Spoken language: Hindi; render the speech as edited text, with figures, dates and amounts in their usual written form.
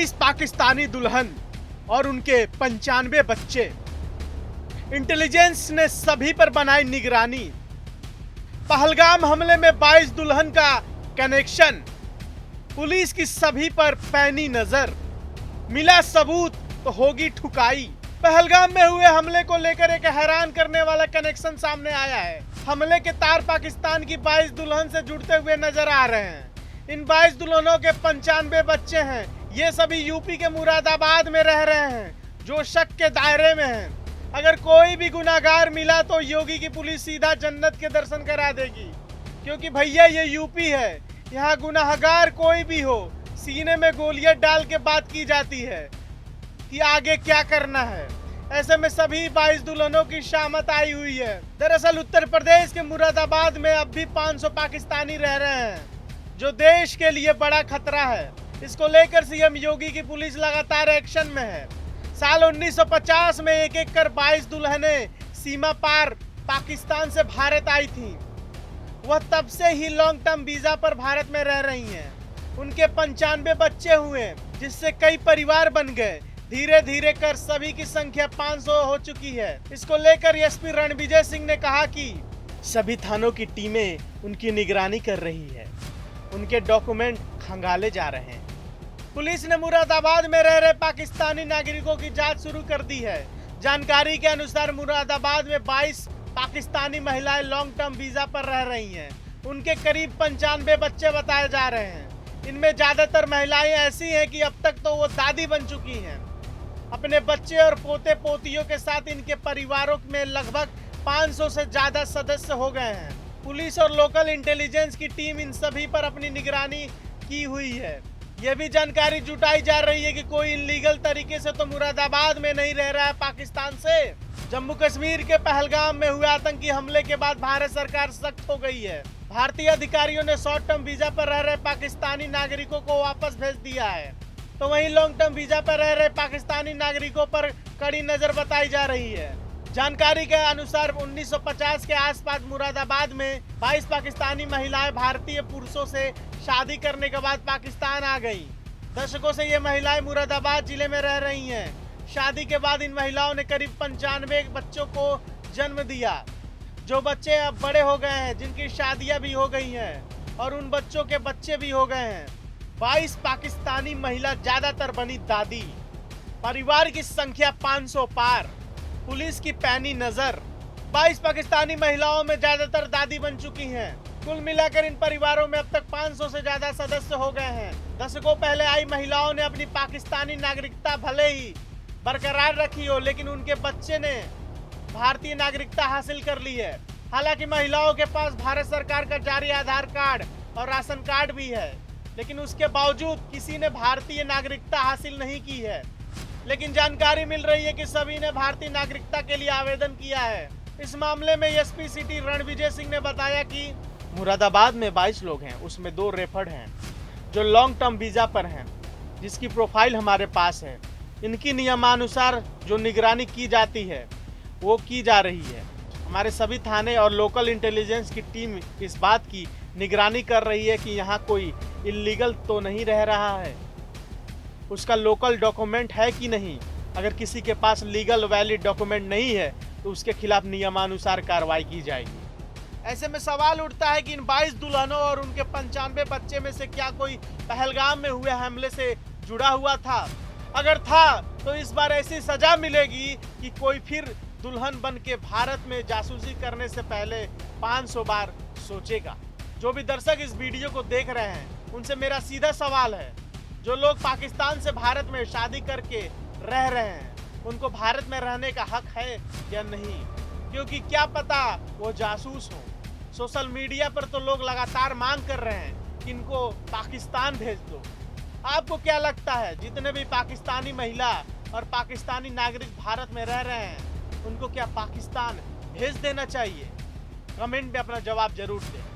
22 पाकिस्तानी दुल्हन और उनके 95 बच्चे। इंटेलिजेंस ने सभी पर बनाई निगरानी। पहलगाम हमले में 22 दुल्हन का कनेक्शन। पुलिस की सभी पर पैनी नजर। मिला सबूत तो होगी ठुकाई। पहलगाम में हुए हमले को लेकर एक हैरान करने वाला कनेक्शन सामने आया है। हमले के तार पाकिस्तान की 22 दुल्हन से जुड़ते हुए नजर आ रहे हैं। इन 22 दुल्हनों के 95 बच्चे हैं। ये सभी यूपी के मुरादाबाद में रह रहे हैं, जो शक के दायरे में हैं। अगर कोई भी गुनाहगार मिला तो योगी की पुलिस सीधा जन्नत के दर्शन करा देगी, क्योंकि भैया ये यूपी है। यहाँ गुनाहगार कोई भी हो, सीने में गोलियां डाल के बात की जाती है कि आगे क्या करना है। ऐसे में सभी 22 दुल्हनों की शामत आई हुई है। दरअसल उत्तर प्रदेश के मुरादाबाद में अब भी 500 पाकिस्तानी रह रहे हैं, जो देश के लिए बड़ा खतरा है। इसको लेकर सीएम योगी की पुलिस लगातार एक्शन में है। साल 1950 में एक एक कर 22 दुल्हनें सीमा पार पाकिस्तान से भारत आई थीं। वह तब से ही लॉन्ग टर्म वीजा पर भारत में रह रही हैं। उनके 95 बच्चे हुए, जिससे कई परिवार बन गए। धीरे धीरे कर सभी की संख्या 500 हो चुकी है। इसको लेकर एसपी रणविजय सिंह ने कहा कि सभी थानों की टीमें उनकी निगरानी कर रही है। उनके डॉक्यूमेंट खंगाले जा रहे हैं। पुलिस ने मुरादाबाद में रह रहे पाकिस्तानी नागरिकों की जांच शुरू कर दी है। जानकारी के अनुसार मुरादाबाद में 22 पाकिस्तानी महिलाएं लॉन्ग टर्म वीजा पर रह रही हैं। उनके करीब 95 बच्चे बताए जा रहे हैं। इनमें ज्यादातर महिलाएं ऐसी हैं कि अब तक तो वो दादी बन चुकी हैं। अपने बच्चे और पोते पोतियों के साथ इनके परिवारों में लगभग 500 से ज्यादा सदस्य हो गए हैं। पुलिस और लोकल इंटेलिजेंस की टीम इन सभी पर अपनी निगरानी की हुई है। यह भी जानकारी जुटाई जा रही है कि कोई इलीगल तरीके से तो मुरादाबाद में नहीं रह रहा है पाकिस्तान से। जम्मू कश्मीर के पहलगाम में हुए आतंकी हमले के बाद भारत सरकार सख्त हो गई है। भारतीय अधिकारियों ने शॉर्ट टर्म वीजा पर रह रहे पाकिस्तानी नागरिकों को वापस भेज दिया है, तो वहीं लॉन्ग टर्म वीजा पर रह रहे पाकिस्तानी नागरिकों पर कड़ी नजर बताई जा रही है। जानकारी के अनुसार 1950 के आसपास मुरादाबाद में 22 पाकिस्तानी महिलाएं भारतीय पुरुषों से शादी करने के बाद पाकिस्तान आ गई। दशकों से ये महिलाएं मुरादाबाद जिले में रह रही हैं। शादी के बाद इन महिलाओं ने करीब 95 बच्चों को जन्म दिया, जो बच्चे अब बड़े हो गए हैं, जिनकी शादियां भी हो गई हैं और उन बच्चों के बच्चे भी हो गए हैं। 22 पाकिस्तानी महिला ज्यादातर बनी दादी। परिवार की संख्या 500 पार। पुलिस की पैनी नजर। 22 पाकिस्तानी महिलाओं में ज्यादातर दादी बन चुकी हैं। कुल मिलाकर इन परिवारों में अब तक 500 से ज्यादा सदस्य हो गए हैं। दशकों पहले आई महिलाओं ने अपनी पाकिस्तानी नागरिकता भले ही बरकरार रखी हो, लेकिन उनके बच्चे ने भारतीय नागरिकता हासिल कर ली है। हालांकि महिलाओं के पास भारत सरकार का जारी आधार कार्ड और राशन कार्ड भी है, लेकिन उसके बावजूद किसी ने भारतीय नागरिकता हासिल नहीं की है। लेकिन जानकारी मिल रही है कि सभी ने भारतीय नागरिकता के लिए आवेदन किया है। इस मामले में एसपी सिटी रणविजय सिंह ने बताया कि मुरादाबाद में 22 लोग हैं, उसमें 2 रेफर्ड हैं जो लॉन्ग टर्म वीजा पर हैं, जिसकी प्रोफाइल हमारे पास है। इनकी नियमानुसार जो निगरानी की जाती है वो की जा रही है। हमारे सभी थाने और लोकल इंटेलिजेंस की टीम इस बात की निगरानी कर रही है कि यहाँ कोई इलीगल तो नहीं रह रहा है, उसका लोकल डॉक्यूमेंट है कि नहीं। अगर किसी के पास लीगल वैलिड डॉक्यूमेंट नहीं है तो उसके खिलाफ नियमानुसार कार्रवाई की जाएगी। ऐसे में सवाल उठता है कि इन 22 दुल्हनों और उनके 95 बच्चे में से क्या कोई पहलगाम में हुए हमले से जुड़ा हुआ था? अगर था तो इस बार ऐसी सजा मिलेगी कि कोई फिर दुल्हन बन के भारत में जासूसी करने से पहले 500 बार सोचेगा। जो भी दर्शक इस वीडियो को देख रहे हैं, उनसे मेरा सीधा सवाल है, जो लोग पाकिस्तान से भारत में शादी करके रह रहे हैं, उनको भारत में रहने का हक है या नहीं? क्योंकि क्या पता वो जासूस हो। सोशल मीडिया पर तो लोग लगातार मांग कर रहे हैं कि इनको पाकिस्तान भेज दो। आपको क्या लगता है, जितने भी पाकिस्तानी महिला और पाकिस्तानी नागरिक भारत में रह रहे हैं, उनको क्या पाकिस्तान भेज देना चाहिए? कमेंट में अपना जवाब जरूर दें।